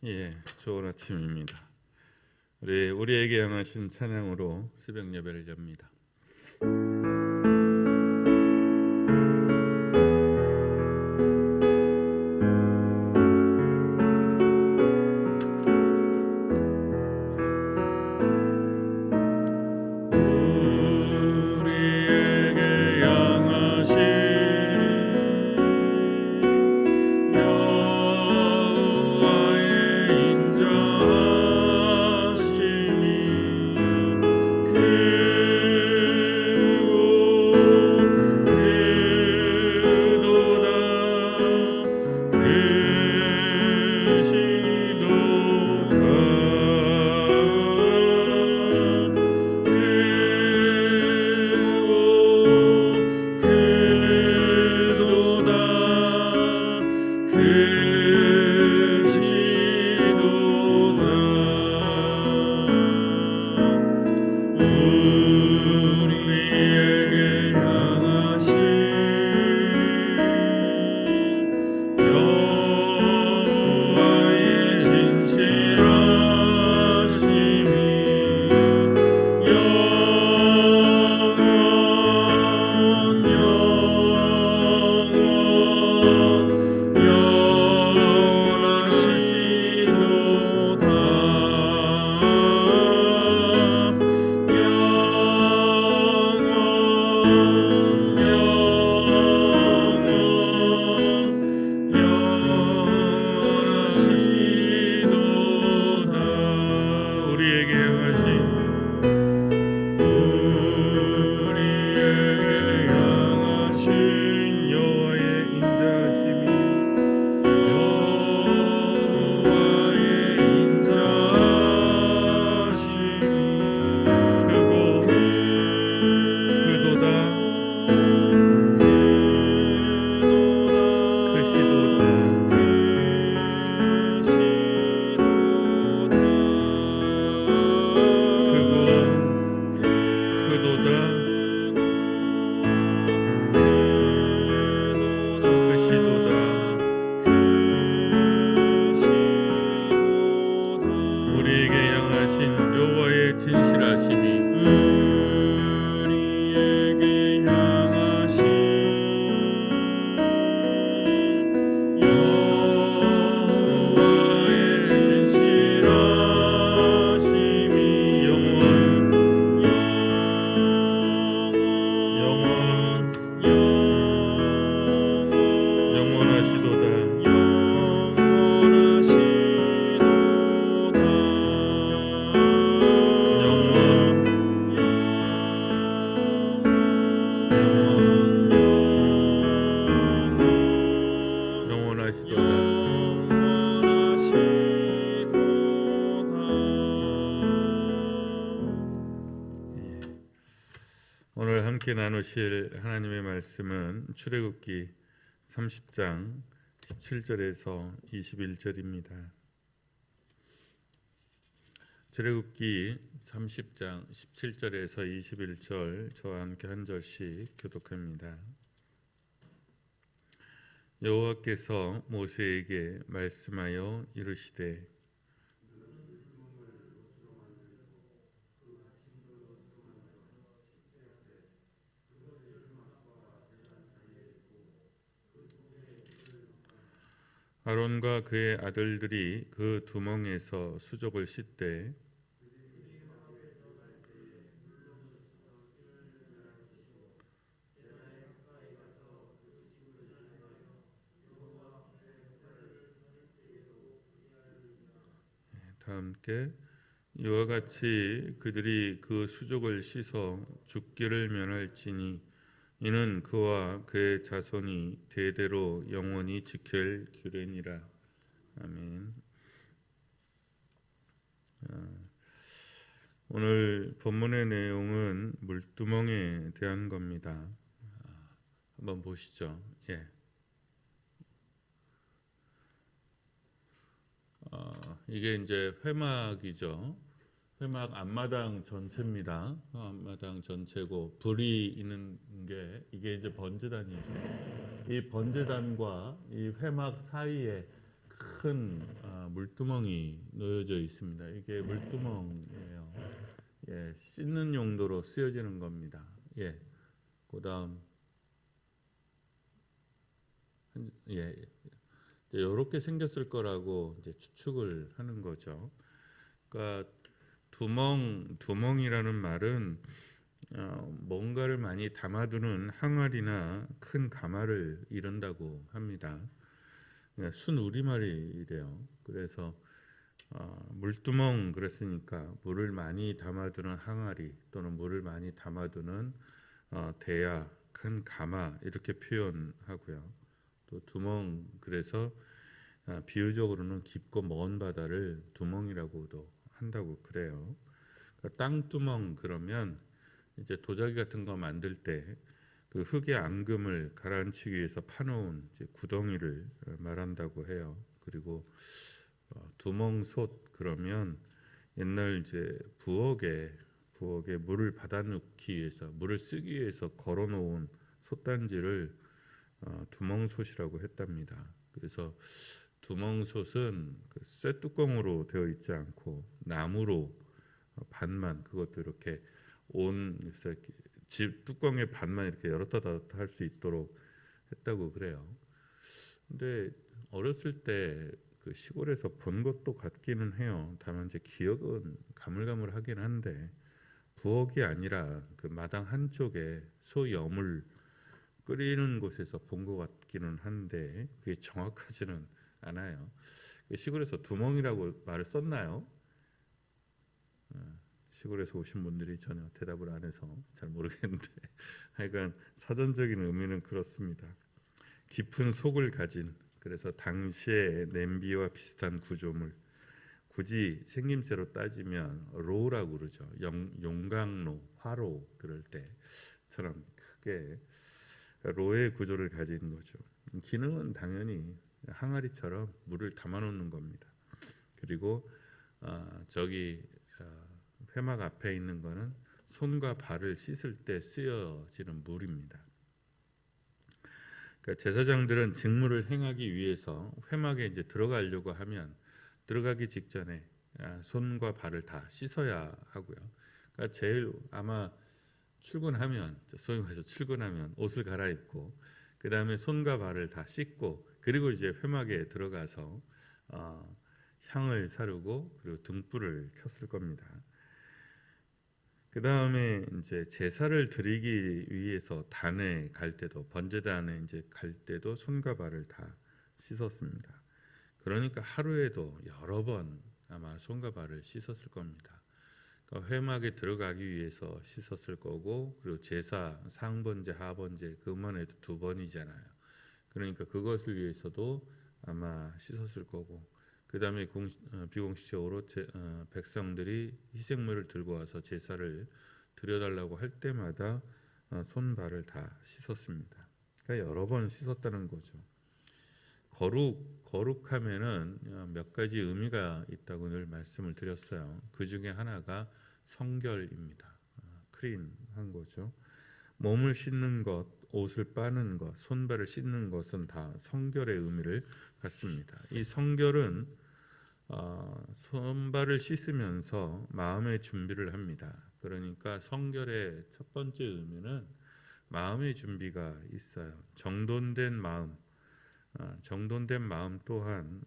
예, 좋은 아침입니다. 우리에게 향하신 찬양으로 새벽 예배를 엽니다. 우리에게 향하신 여호와의 인자하심이 우리에게 향하신 여호와의 진실하심이 우리에게 향하신 여호와의 인자하심이 크고 크도다 크시도다 크고 크도다 크시도다 우리에게 향하신 여호와의 진실하심이 우리에게 향하신 여호와의 진실하심이 영원하시도다 오늘 함께 나누실 하나님의 말씀은 출애굽기 30장 17절에서 21절입니다. 출애굽기 30장 17절에서 21절 저와 함께 한 절씩 교독합니다. 여호와께서 모세에게 말씀하여 이르시되 아론과 그의 아들들이 그 두멍에서 수족을 씻되 다 함께 이와 같이 그들이 그 수족을 씻어 죽기를 면할지니 이는 그와 그의 자손이 대대로 영원히 지킬 규례니라. 아멘. 오늘 본문의 내용은 물두멍에 대한 겁니다. 한번 보시죠. 예. 이게 이제 회막이죠. 회막 앞마당 전체입니다. 앞마당 전체고 불이 있는 게 이게 이제 번제단이죠. 이 번제단과 이 회막 사이에 큰 물두멍이 놓여져 있습니다. 이게 물두멍이에요. 예, 씻는 용도로 쓰여지는 겁니다. 예, 그다음 예, 이렇게 생겼을 거라고 이제 추측을 하는 거죠. 그러니까 두멍이라는 말은 뭔가를 많이 담아두는 항아리나 큰 가마를 이른다고 합니다. 그냥 순 우리말이래요. 그래서 물두멍 그랬으니까 물을 많이 담아두는 항아리 또는 물을 많이 담아두는 대야, 큰 가마 이렇게 표현하고요. 또 두멍 그래서 비유적으로는 깊고 먼 바다를 두멍이라고도 한다고 그래요. 그러니까 땅두멍 그러면 이제 도자기 같은 거 만들 때 그 흙의 앙금을 가라앉히기 위해서 파놓은 이제 구덩이를 말한다고 해요. 그리고 두멍솥 그러면 옛날 이제 부엌에 물을 받아놓기 위해서 물을 쓰기 위해서 걸어놓은 솥단지를 두멍솥이라고 했답니다. 그래서 두멍솥은 그 쇠뚜껑으로 되어 있지 않고 나무로 반만 그것도 이렇게 집 뚜껑의 반만 이렇게 열었다 닫았다 할 수 있도록 했다고 그래요. 근데 어렸을 때 그 시골에서 본 것도 같기는 해요. 다만 이제 기억은 가물가물하긴 한데 부엌이 아니라 그 마당 한쪽에 소 염을 끓이는 곳에서 본 것 같기는 한데 그게 정확하지는 않아요. 시골에서 두멍이라고 말을 썼나요? 시골에서 오신 분들이 전혀 대답을 안 해서 잘 모르겠는데 하여간 사전적인 의미는 그렇습니다. 깊은 속을 가진 그래서 당시의 냄비와 비슷한 구조물 굳이 생김새로 따지면 로라고 그러죠. 용광로, 화로 그럴 때처럼 크게 로의 구조를 가진 거죠. 기능은 당연히 항아리처럼 물을 담아놓는 겁니다. 그리고 저기 회막 앞에 있는 거는 손과 발을 씻을 때 쓰여지는 물입니다. 그러니까 제사장들은 직무를 행하기 위해서 회막에 이제 들어가려고 하면 들어가기 직전에 손과 발을 다 씻어야 하고요. 그러니까 제일 아마 출근하면 소위 말해서 출근하면 옷을 갈아입고 그 다음에 손과 발을 다 씻고 그리고 이제 회막에 들어가서 향을 사르고 그리고 등불을 켰을 겁니다. 그 다음에 이제 제사를 드리기 위해서 단에 갈 때도 번제단에 이제 갈 때도 손과 발을 다 씻었습니다. 그러니까 하루에도 여러 번 아마 손과 발을 씻었을 겁니다. 그러니까 회막에 들어가기 위해서 씻었을 거고 그리고 제사 상번제 하번제 그것만 해도 2번이잖아요. 그러니까 그것을 위해서도 아마 씻었을 거고 그 다음에 비공식적으로 백성들이 희생물을 들고 와서 제사를 드려달라고 할 때마다 손발을 다 씻었습니다. 그러니까 여러 번 씻었다는 거죠. 거룩하면은 몇 가지 의미가 있다고 늘 말씀을 드렸어요. 그 중에 하나가 성결입니다. 클린한 거죠. 몸을 씻는 것, 옷을 빠는 것, 손발을 씻는 것은 다 성결의 의미를 갖습니다. 이 성결은 손발을 씻으면서 마음의 준비를 합니다. 그러니까 성결의 첫 번째 의미는 마음의 준비가 있어요. 정돈된 마음 또한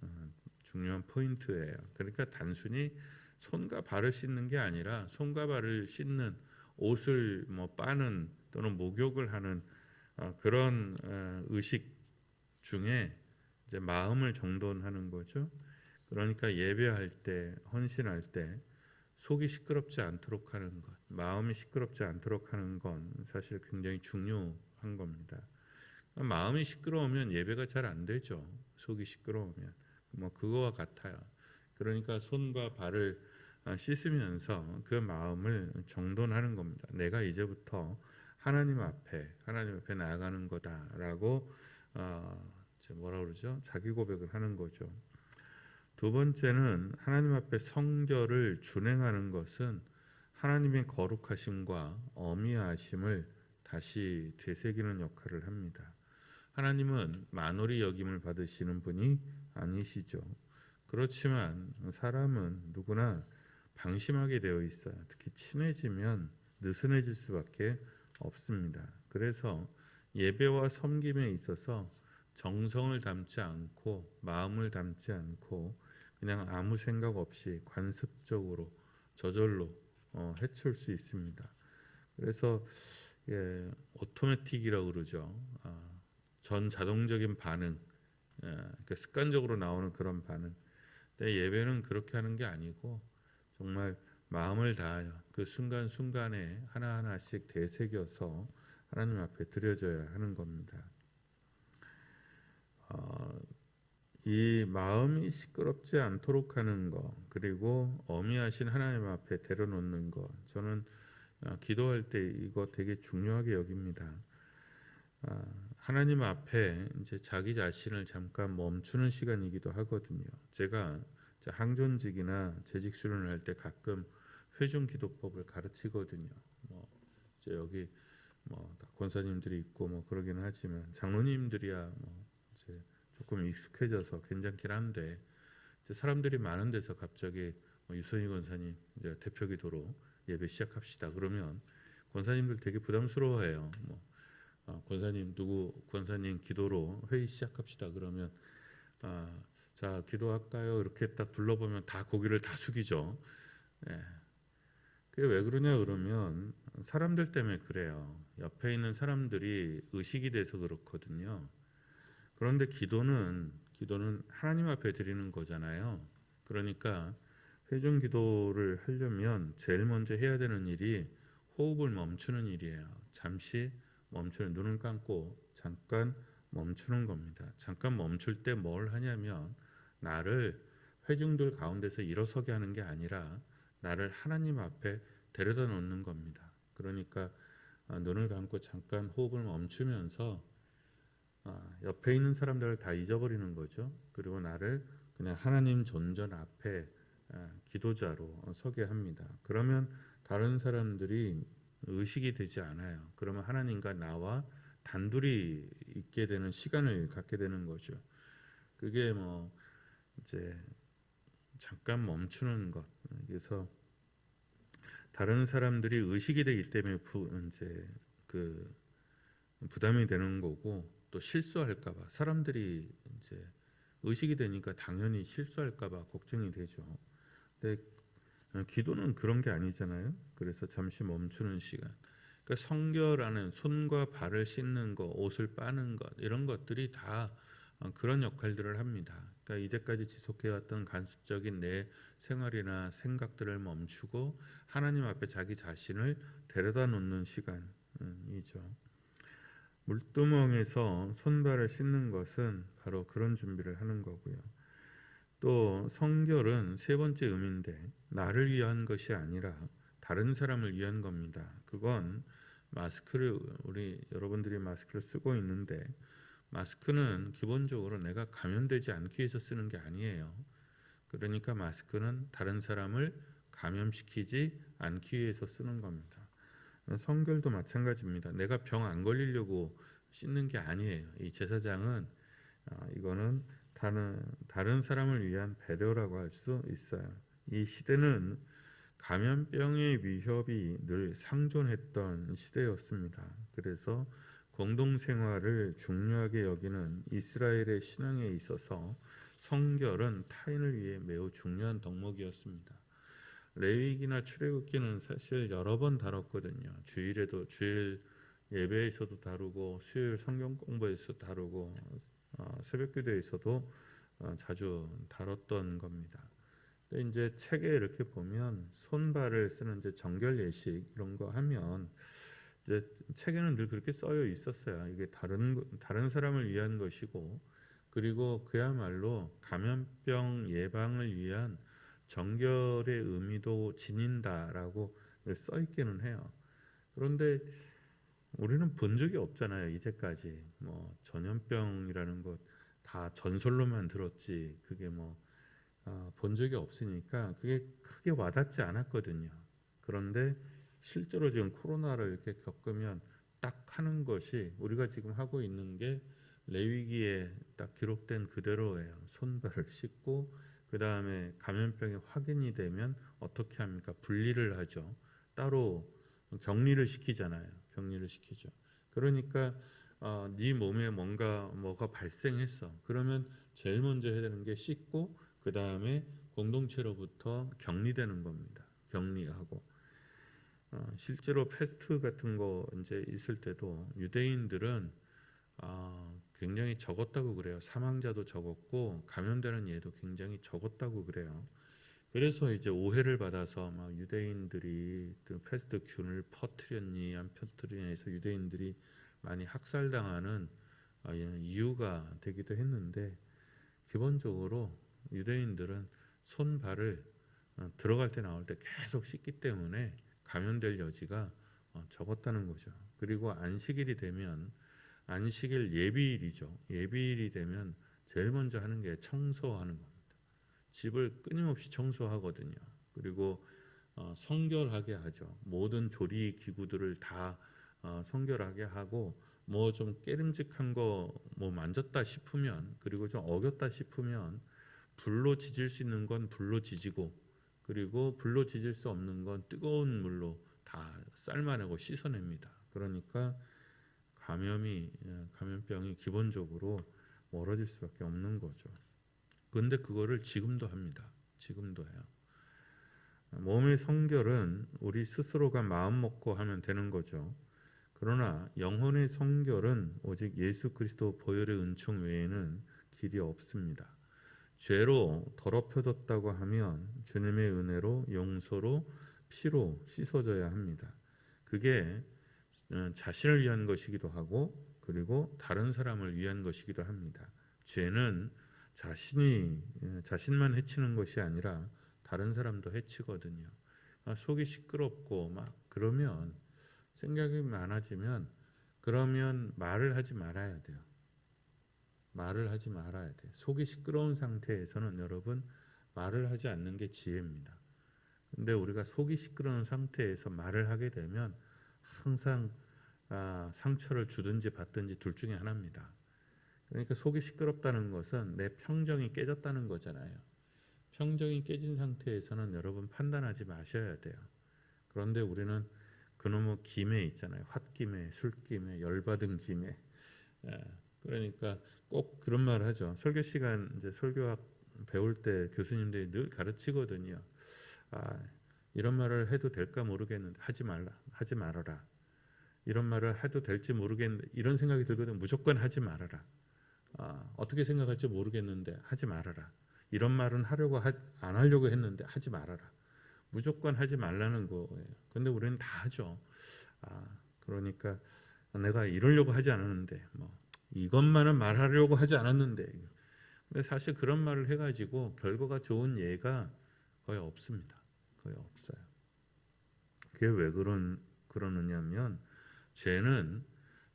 중요한 포인트예요. 그러니까 단순히 손과 발을 씻는 게 아니라 손과 발을 씻는 옷을 빠는 또는 목욕을 하는 그런 의식 중에 이제 마음을 정돈하는 거죠. 그러니까 예배할 때, 헌신할 때 속이 시끄럽지 않도록 하는 것, 마음이 시끄럽지 않도록 하는 건 사실 굉장히 중요한 겁니다. 마음이 시끄러우면 예배가 잘 안 되죠. 속이 시끄러우면 그거와 같아요. 그러니까 손과 발을 씻으면서 그 마음을 정돈하는 겁니다. 내가 이제부터 하나님 앞에 나아가는 거다라고 뭐라 그러죠? 자기 고백을 하는 거죠. 두 번째는 하나님 앞에 성결을 준행하는 것은 하나님의 거룩하심과 어미하심을 다시 되새기는 역할을 합니다. 하나님은 만홀히 여김을 받으시는 분이 아니시죠. 그렇지만 사람은 누구나 방심하게 되어 있어요. 특히 친해지면 느슨해질 수밖에 없습니다. 그래서 예배와 섬김에 있어서 정성을 담지 않고 마음을 담지 않고 그냥 아무 생각 없이 관습적으로 저절로 해칠 수 있습니다. 그래서 오토매틱이라고 그러죠. 전 자동적인 반응, 그러니까 습관적으로 나오는 그런 반응. 근데 예배는 그렇게 하는 게 아니고 정말 마음을 다하여 그 순간순간에 하나하나씩 되새겨서 하나님 앞에 드려져야 하는 겁니다. 이 마음이 시끄럽지 않도록 하는 것, 그리고 어미하신 하나님 앞에 데려놓는 것, 저는 기도할 때 이거 되게 중요하게 여깁니다. 하나님 앞에 이제 자기 자신을 잠깐 멈추는 시간이기도 하거든요. 제가 항존직이나 재직 수련을 할 때 가끔 회중 기도법을 가르치거든요. 뭐 이제 여기 다 권사님들이 있고 뭐 그러기는 하지만 장로님들이야 뭐 이제 조금 익숙해져서 괜찮긴 한데 이제 사람들이 많은 데서 갑자기 유선희 권사님 이제 대표 기도로 예배 시작합시다. 그러면 권사님들 되게 부담스러워해요. 권사님 누구 권사님 기도로 회의 시작합시다. 그러면 자 기도할까요? 이렇게 딱 둘러보면 다 고개를 다 숙이죠. 예. 그게 왜 그러냐 그러면 사람들 때문에 그래요. 옆에 있는 사람들이 의식이 돼서 그렇거든요. 그런데 기도는 하나님 앞에 드리는 거잖아요. 그러니까 회중 기도를 하려면 제일 먼저 해야 되는 일이 호흡을 멈추는 일이에요. 잠시 멈추는, 눈을 감고 잠깐 멈추는 겁니다. 잠깐 멈출 때 뭘 하냐면 나를 회중들 가운데서 일어서게 하는 게 아니라 나를 하나님 앞에 데려다 놓는 겁니다. 그러니까 눈을 감고 잠깐 호흡을 멈추면서 옆에 있는 사람들을 다 잊어버리는 거죠. 그리고 나를 그냥 하나님 존전 앞에 기도자로 서게 합니다. 그러면 다른 사람들이 의식이 되지 않아요. 그러면 하나님과 나와 단둘이 있게 되는 시간을 갖게 되는 거죠. 그게 뭐 이제 잠깐 멈추는 것. 그래서 다른 사람들이 의식이 되기 때문에 이제 그 부담이 되는 거고, 또 실수할까봐 사람들이 이제 의식이 되니까 당연히 실수할까봐 걱정이 되죠. 근데 기도는 그런 게 아니잖아요. 그래서 잠시 멈추는 시간. 그러니까 성결하는 손과 발을 씻는 것, 옷을 빠는 것 이런 것들이 다 그런 역할들을 합니다. 그러니까 이제까지 지속해왔던 간습적인 내 생활이나 생각들을 멈추고 하나님 앞에 자기 자신을 데려다 놓는 시간이죠. 물두멍에서 손발을 씻는 것은 바로 그런 준비를 하는 거고요. 또 성결은 세 번째 의미인데 나를 위한 것이 아니라 다른 사람을 위한 겁니다. 그건 마스크를 우리 여러분들이 마스크를 쓰고 있는데 마스크는 기본적으로 내가 감염되지 않기 위해서 쓰는 게 아니에요. 그러니까 마스크는 다른 사람을 감염시키지 않기 위해서 쓰는 겁니다. 성결도 마찬가지입니다. 내가 병 안 걸리려고 씻는 게 아니에요. 이 제사장은 이거는 다른 사람을 위한 배려라고 할 수 있어요. 이 시대는 감염병의 위협이 늘 상존했던 시대였습니다. 그래서 공동생활을 중요하게 여기는 이스라엘의 신앙에 있어서 성결은 타인을 위해 매우 중요한 덕목이었습니다. 레위기나 출애굽기는 사실 여러 번 다뤘거든요. 주일 예배에서도 다루고 수요일 성경 공부에서 다루고 새벽기도에서도 자주 다뤘던 겁니다. 근데 이제 책에 이렇게 보면 손발을 쓰는 이제 정결 예식 이런 거 하면 이제 책에는 늘 그렇게 써여 있었어요. 이게 다른 사람을 위한 것이고, 그리고 그야말로 감염병 예방을 위한 정결의 의미도 지닌다라고 써 있기는 해요. 그런데 우리는 본 적이 없잖아요. 이제까지 뭐 전염병이라는 것 다 전설로만 들었지 그게 본 적이 없으니까 그게 크게 와닿지 않았거든요. 그런데 실제로 지금 코로나를 이렇게 겪으면 딱 하는 것이 우리가 지금 하고 있는 게 레위기에 딱 기록된 그대로예요. 손발을 씻고 그 다음에 감염병이 확인이 되면 어떻게 합니까? 분리를 하죠. 따로 격리를 시키잖아요. 격리를 시키죠. 그러니까 네 몸에 뭐가 발생했어. 그러면 제일 먼저 해야 되는 게 씻고 그 다음에 공동체로부터 격리되는 겁니다. 격리하고 실제로 패스트 같은 거 이제 있을 때도 유대인들은 굉장히 적었다고 그래요. 사망자도 적었고 감염되는 예도 굉장히 적었다고 그래요. 그래서 이제 오해를 받아서 막 유대인들이 그 패스트균을 퍼뜨렸니 안 퍼뜨리냐 해서 유대인들이 많이 학살당하는 이유가 되기도 했는데 기본적으로 유대인들은 손발을 들어갈 때 나올 때 계속 씻기 때문에 감염될 여지가 적었다는 거죠. 그리고 안식일이 되면 안식일 예비일이죠. 예비일이 되면 제일 먼저 하는 게 청소하는 겁니다. 집을 끊임없이 청소하거든요. 그리고 성결하게 하죠. 모든 조리 기구들을 다 성결하게 하고 뭐 좀 깨름직한 거 뭐 만졌다 싶으면 그리고 좀 어겼다 싶으면 불로 지질 수 있는 건 불로 지지고 그리고 불로 지질 수 없는 건 뜨거운 물로 다 삶아내고 씻어냅니다. 그러니까 감염병이 기본적으로 멀어질 수밖에 없는 거죠. 근데 그거를 지금도 합니다. 지금도 해요. 몸의 성결은 우리 스스로가 마음 먹고 하면 되는 거죠. 그러나 영혼의 성결은 오직 예수 그리스도 보혈의 은총 외에는 길이 없습니다. 죄로 더럽혀졌다고 하면 주님의 은혜로 용서로 피로 씻어져야 합니다. 그게 자신을 위한 것이기도 하고 그리고 다른 사람을 위한 것이기도 합니다. 죄는 자신만 해치는 것이 아니라 다른 사람도 해치거든요. 속이 시끄럽고 막 그러면 생각이 많아지면 그러면 말을 하지 말아야 돼요. 말을 하지 말아야 돼. 속이 시끄러운 상태에서는 여러분 말을 하지 않는 게 지혜입니다. 근데 우리가 속이 시끄러운 상태에서 말을 하게 되면 항상 상처를 주든지 받든지 둘 중에 하나입니다. 그러니까 속이 시끄럽다는 것은 내 평정이 깨졌다는 거잖아요. 평정이 깨진 상태에서는 여러분 판단하지 마셔야 돼요. 그런데 우리는 그놈의 김에 있잖아요. 홧김에, 술김에, 열받은 김에. 그러니까 꼭 그런 말을 하죠. 설교 시간 이제 설교학 배울 때 교수님들이 늘 가르치거든요. 이런 말을 해도 될까 모르겠는데 하지 말아라. 이런 말을 해도 될지 모르겠는데 이런 생각이 들거든. 무조건 하지 말아라. 어떻게 생각할지 모르겠는데 하지 말아라. 이런 말은 안 하려고 했는데 하지 말아라. 무조건 하지 말라는 거예요. 근데 우리는 다 하죠. 그러니까 내가 이러려고 하지 않았는데 이것만은 말하려고 하지 않았는데 근데 사실 그런 말을 해가지고 결과가 좋은 예가 거의 없습니다. 거의 없어요. 그게 왜 그러느냐면 죄는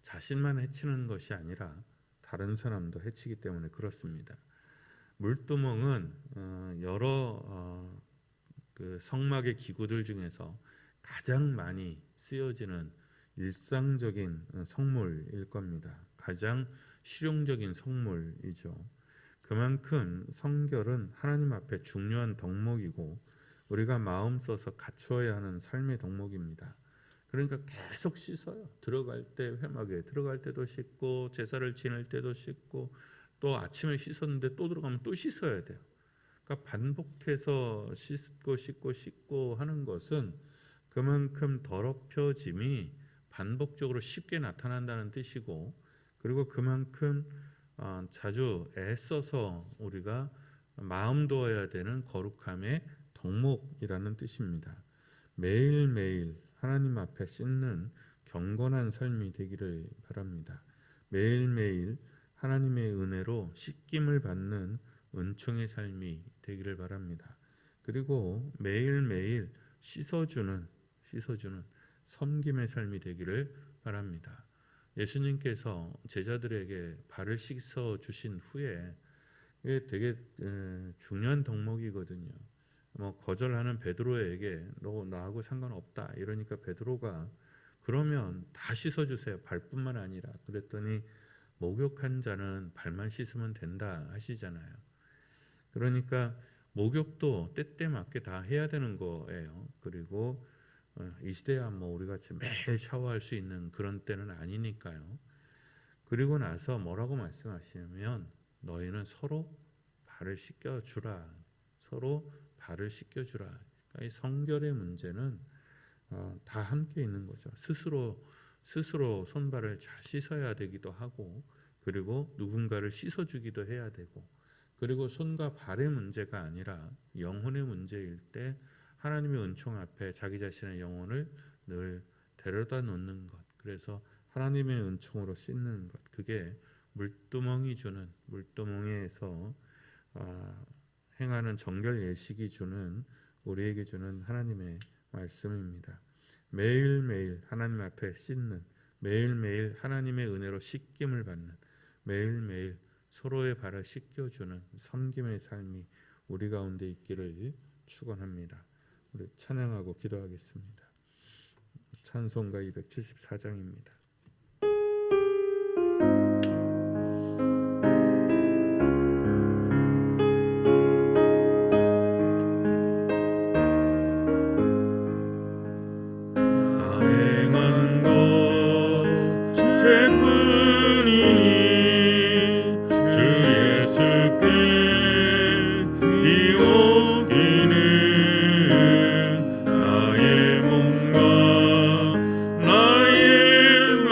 자신만 해치는 것이 아니라 다른 사람도 해치기 때문에 그렇습니다. 물두멍은 여러 그 성막의 기구들 중에서 가장 많이 쓰여지는 일상적인 성물일 겁니다. 가장 실용적인 성물이죠. 그만큼 성결은 하나님 앞에 중요한 덕목이고 우리가 마음 써서 갖추어야 하는 삶의 덕목입니다. 그러니까 계속 씻어요. 들어갈 때 회막에 들어갈 때도 씻고 제사를 지낼 때도 씻고 또 아침에 씻었는데 또 들어가면 또 씻어야 돼요. 그러니까 반복해서 씻고 하는 것은 그만큼 더럽혀짐이 반복적으로 쉽게 나타난다는 뜻이고 그리고 그만큼 자주 애써서 우리가 마음 두어야 되는 거룩함의 덕목이라는 뜻입니다. 매일매일 하나님 앞에 씻는 경건한 삶이 되기를 바랍니다. 매일매일 하나님의 은혜로 씻김을 받는 은총의 삶이 되기를 바랍니다. 그리고 매일매일 씻어주는 섬김의 삶이 되기를 바랍니다. 예수님께서 제자들에게 발을 씻어 주신 후에 이게 되게 중요한 덕목이거든요. 거절하는 베드로에게 너 나하고 상관없다 이러니까 베드로가 그러면 다 씻어주세요. 발뿐만 아니라 그랬더니 목욕한 자는 발만 씻으면 된다 하시잖아요. 그러니까 목욕도 때때 맞게 다 해야 되는 거예요. 그리고 이 시대야 뭐 우리 같이 매일 샤워할 수 있는 그런 때는 아니니까요. 그리고 나서 뭐라고 말씀하시냐면 너희는 서로 발을 씻겨 주라. 서로 발을 씻겨 주라. 그러니까 이 성결의 문제는 다 함께 있는 거죠. 스스로 손발을 잘 씻어야 되기도 하고, 그리고 누군가를 씻어주기도 해야 되고, 그리고 손과 발의 문제가 아니라 영혼의 문제일 때 하나님의 은총 앞에 자기 자신의 영혼을 늘 데려다 놓는 것. 그래서 하나님의 은총으로 씻는 것. 그게 물두멍에서 행하는 정결 예식이 주는, 우리에게 주는 하나님의 말씀입니다. 매일매일 하나님 앞에 씻는, 매일매일 하나님의 은혜로 씻김을 받는, 매일매일 서로의 발을 씻겨주는 섬김의 삶이 우리 가운데 있기를 축원합니다. 우리 찬양하고 기도하겠습니다. 찬송가 274장입니다. 나의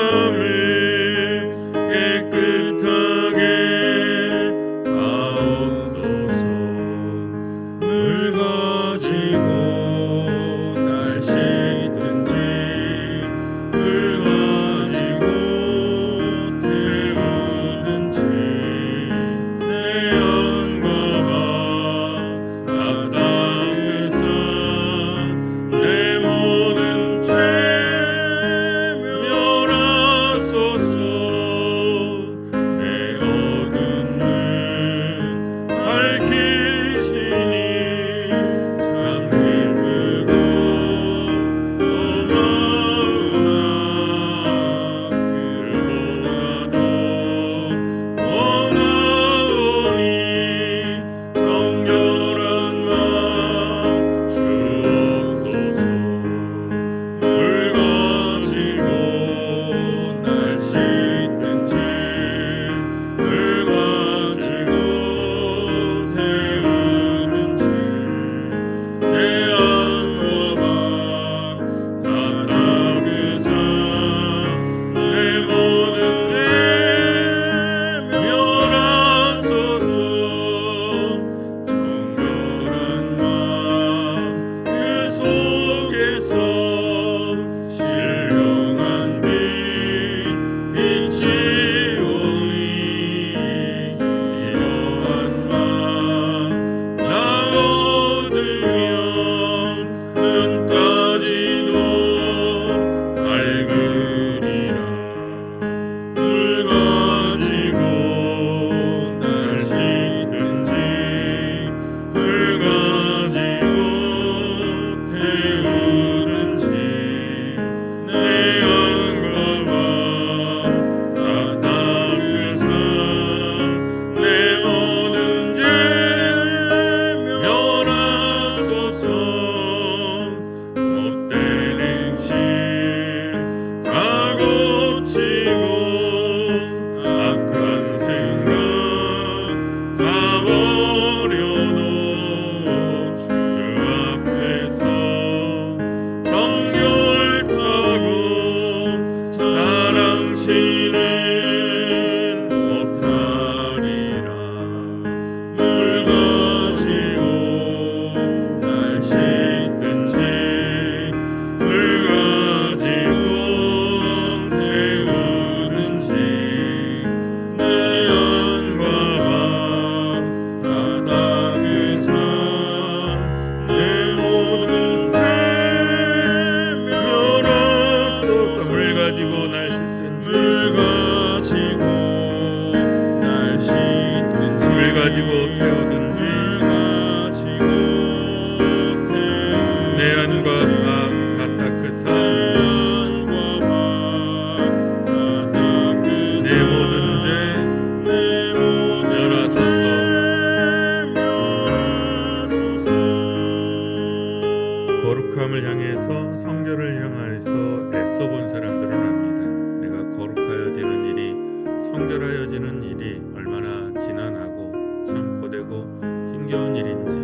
힘겨운 일인지,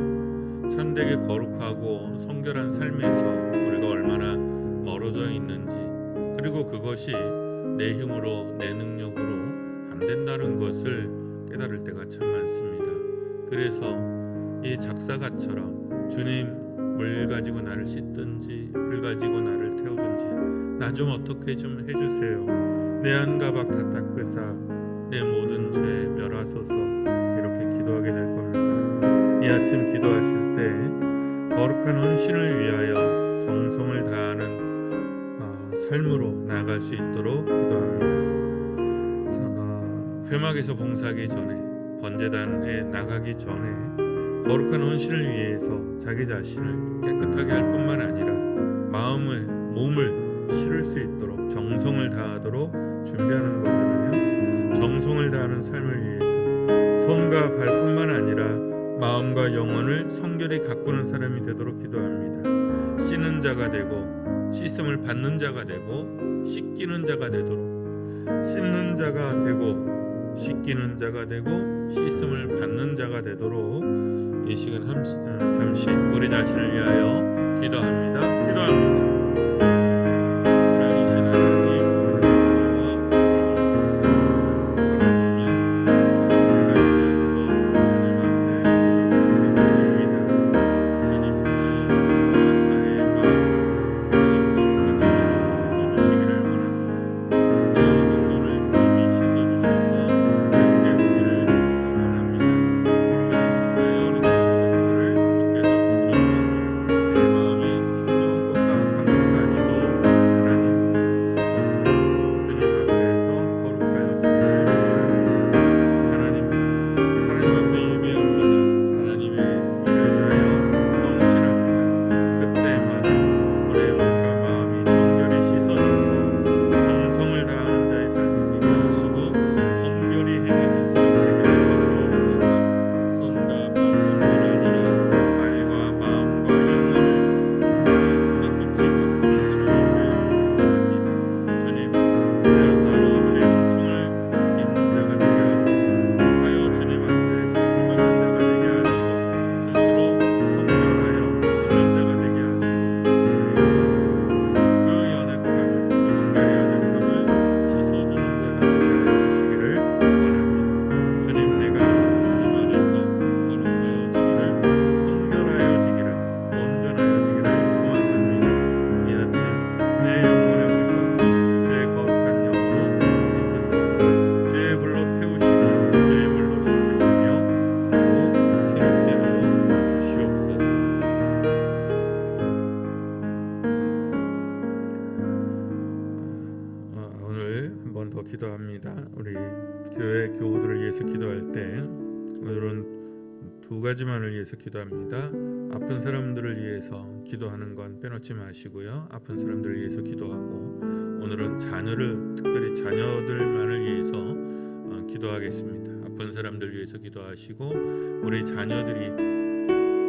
참되게 거룩하고 성결한 삶에서 우리가 얼마나 멀어져 있는지, 그리고 그것이 내 힘으로 내 능력으로 안 된다는 것을 깨달을 때가 참 많습니다. 그래서 이 작사가처럼 주님, 물 가지고 나를 씻든지 불 가지고 나를 태우든지 나 좀 어떻게 좀 해주세요. 내 안과 밖 다 닦으사 내 모든 죄 멸하소서, 이렇게 기도하게 될 겁니다. 이 아침 기도하실 때 거룩한 헌신을 위하여 정성을 다하는 삶으로 나아갈 수 있도록 기도합니다. 회막에서 봉사하기 전에, 번제단에 나가기 전에 거룩한 헌신을 위해서 자기 자신을 깨끗하게 할 뿐만 아니라 마음을, 몸을 실을 수 있도록 정성을 다하도록 준비하는 거잖아요. 정성을 다하는 삶을 위해서 손과 발뿐만 아니라 마음과 영혼을 성결히 가꾸는 사람이 되도록 기도합니다. 씻는 자가 되고 씻음을 받는 자가 되고 씻기는 자가 되도록, 씻는 자가 되고 씻기는 자가 되고 씻음을 받는 자가 되도록 이 시간 잠시 우리 자신을 위하여 기도합니다. 살아계신 하나님, 주님의 은혜와 감사합니다. 돌아보면 참 내가 이런 것 주님 앞에 부족한 것뿐입니다. 주님, 나의 몸과 나의 마음을 주님 거룩한 은혜로 씻어주시기를 원합니다. 내 어두운 눈을 주님이 씻어주셔서 밝게 보기를 원합니다. 주님, 나의 어리석은 것들을 주께서 고쳐주시며 내 마음에 힘겨운 것과 악한 것까지도 하나님 씻어서 주님 앞에서 거룩하여 지기를 원합니다. 하나님 앞에 예배합니다. 하나님의 일을 위하여 헌신합니다. 그때마다 우리의 몸과 마음이 정결히 씻어져서 정성을 다하는 자의 삶이 되게 하시고 성결히 행하는 사람 되게 하여 주옵소서. 손과 발뿐만 아니라 발과 마음과 영혼을 성결히 깨끗이 가꾸는 사람이기를 원합니다. 주님, 나로 죄 은총을 입는 자가 되게 하소서. 하여 주님 앞에 씻음받는 자가 되게 하시고 스스로 성결하여 씻는 자가 되게 하시고, 그리고 그 연약함을, 누군가의 연약함을 씻어주는 자가 되게 하여 주시기를 원합니다. 주님, 내가 주님 안에서 거룩하여지기를, 성결하여지기를, 온전하여지기를 소망합니다. 이 아침 내 영혼에 오셔서 주의 거룩한 영으로 씻으소서. 주의 불로 태우시며 주의 불로 씻으시며 바로 새롭게 하여 주시옵소서. 오늘 한 번 더 기도합니다. 우리 교회 교우들을 위해서 기도할 때 오늘은 두 가지만을 위해서 기도합니다. 아픈 사람들을 위해서 기도하는 건 빼놓지 마시고요. 아픈 사람들을 위해서 기도하고, 오늘은 특별히 자녀들만을 위해서 기도하겠습니다. 아픈 사람들 위해서 기도하시고, 우리 자녀들이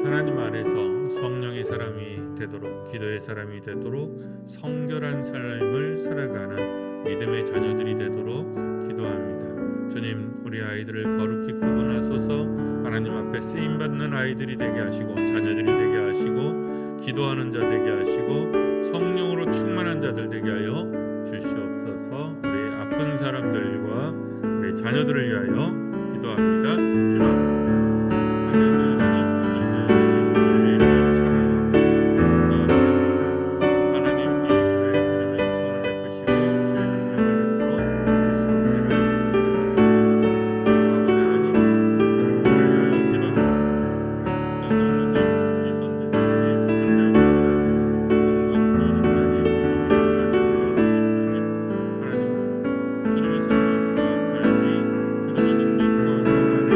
하나님 안에서 성령의 사람이 되도록, 기도의 사람이 되도록, 성결한 삶을 살아가는 믿음의 자녀들이 되도록 기도합니다. 주님, 우리 아이들을 거룩히 구분하소서. 하나님 앞에 쓰임받는 아이들이 되게 하시고 자녀들이 되게 하시고 기도하는 자 되게 하시고 성령으로 충만한 자들 되게 하여 주시옵소서. 우리 아픈 사람들과 우리 자녀들을 위하여 기도합니다. 기도. 주님의 성령과 삶이 주님의 능력과 성 안에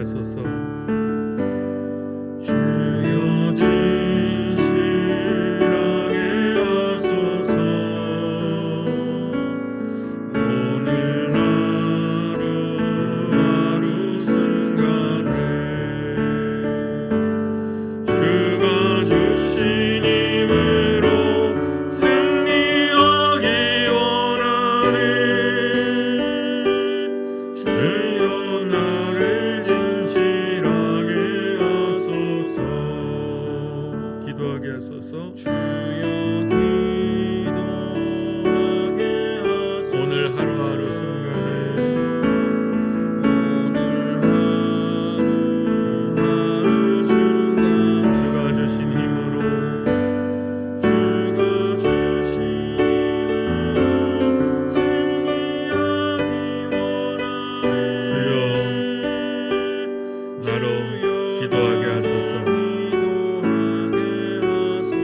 하소서. 주여 진실하게 하소서. 오늘 하루하루 순간을 주가 주신 힘으로 승리하기 원하네. 주여 나를 진실하게 하소서. 기도하게 하소서. 주여 기도하게 하소서. 오늘 하루하루 순간을 하루하루 순간 주가 주신 힘으로 주가 주신 힘으로 승리하기 원하네. 주여 나로 기도하게 하소서.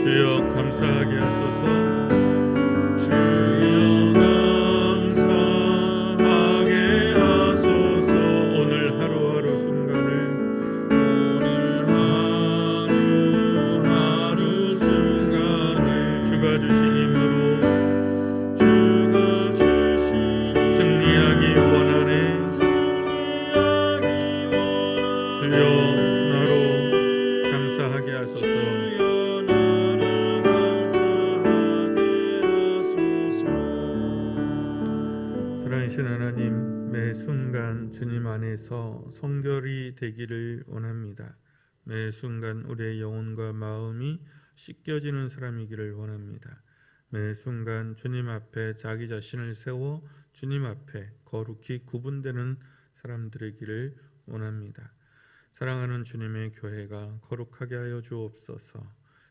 주여 감사하게 하소서. 주여 감사하게 하소서. 오늘 하루하루 순간을 하루하루 순간을 주가 주신 힘으로 주가 주신 승리하기 원하네. 승리하기 원하네. 주여 나로 감사하게 하소서. 주여 나를 감사하게 하소서. 살아계신 하나님, 매 순간 주님 안에서 성결이 되기를 원합니다. 매 순간 우리의 영혼과 마음이 씻겨지는 사람이기를 원합니다. 매 순간 주님 앞에 자기 자신을 세워 주님 앞에 거룩히 구분되는 사람들이기를 원합니다. 사랑하는 주님의 교회가 거룩하게 하여 주옵소서.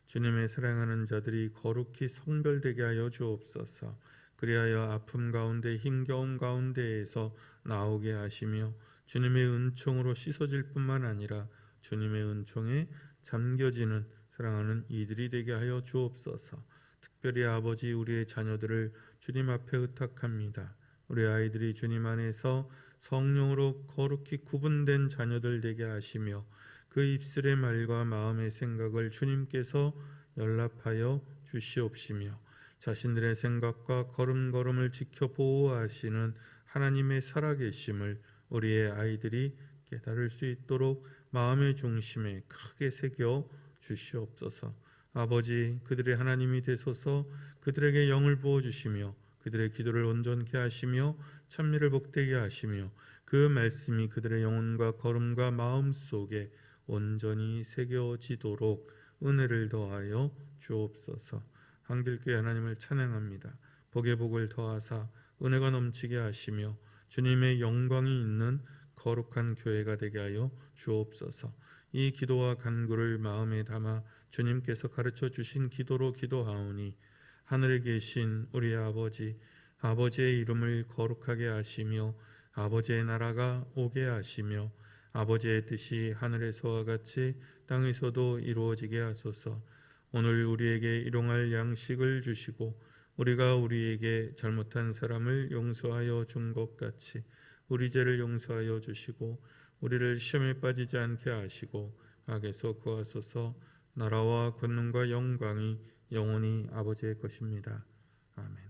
주님의 사랑하는 자들이 거룩히 성별되게 하여 주옵소서. 그리하여 아픔 가운데 힘겨움 가운데에서 나오게 하시며 주님의 은총으로 씻어질 뿐만 아니라 주님의 은총에 잠겨지는 사랑하는 이들이 되게 하여 주옵소서. 특별히 아버지, 우리의 자녀들을 주님 앞에 의탁합니다. 우리 아이들이 주님 안에서 성령으로 거룩히 구분된 자녀들 되게 하시며 그 입술의 말과 마음의 생각을 주님께서 연락하여 주시옵시며 자신들의 생각과 걸음걸음을 지켜 보호하시는 하나님의 살아계심을 우리의 아이들이 깨달을 수 있도록 마음의 중심에 크게 새겨 주시옵소서. 아버지, 그들의 하나님이 되소서. 그들에게 영을 부어주시며 그들의 기도를 온전케 하시며 찬미를 복되게 하시며 그 말씀이 그들의 영혼과 걸음과 마음 속에 온전히 새겨지도록 은혜를 더하여 주옵소서. 한길교회 하나님을 찬양합니다. 복의 복을 더하사 은혜가 넘치게 하시며 주님의 영광이 있는 거룩한 교회가 되게 하여 주옵소서. 이 기도와 간구를 마음에 담아 주님께서 가르쳐 주신 기도로 기도하오니 하늘에 계신 우리 아버지, 아버지의 이름을 거룩하게 하시며 아버지의 나라가 오게 하시며 아버지의 뜻이 하늘에서와 같이 땅에서도 이루어지게 하소서. 오늘 우리에게 일용할 양식을 주시고 우리가 우리에게 잘못한 사람을 용서하여 준 것 같이 우리 죄를 용서하여 주시고 우리를 시험에 빠지지 않게 하시고 악에서 구하소서. 나라와 권능과 영광이 영원히 아버지의 것입니다. 아멘.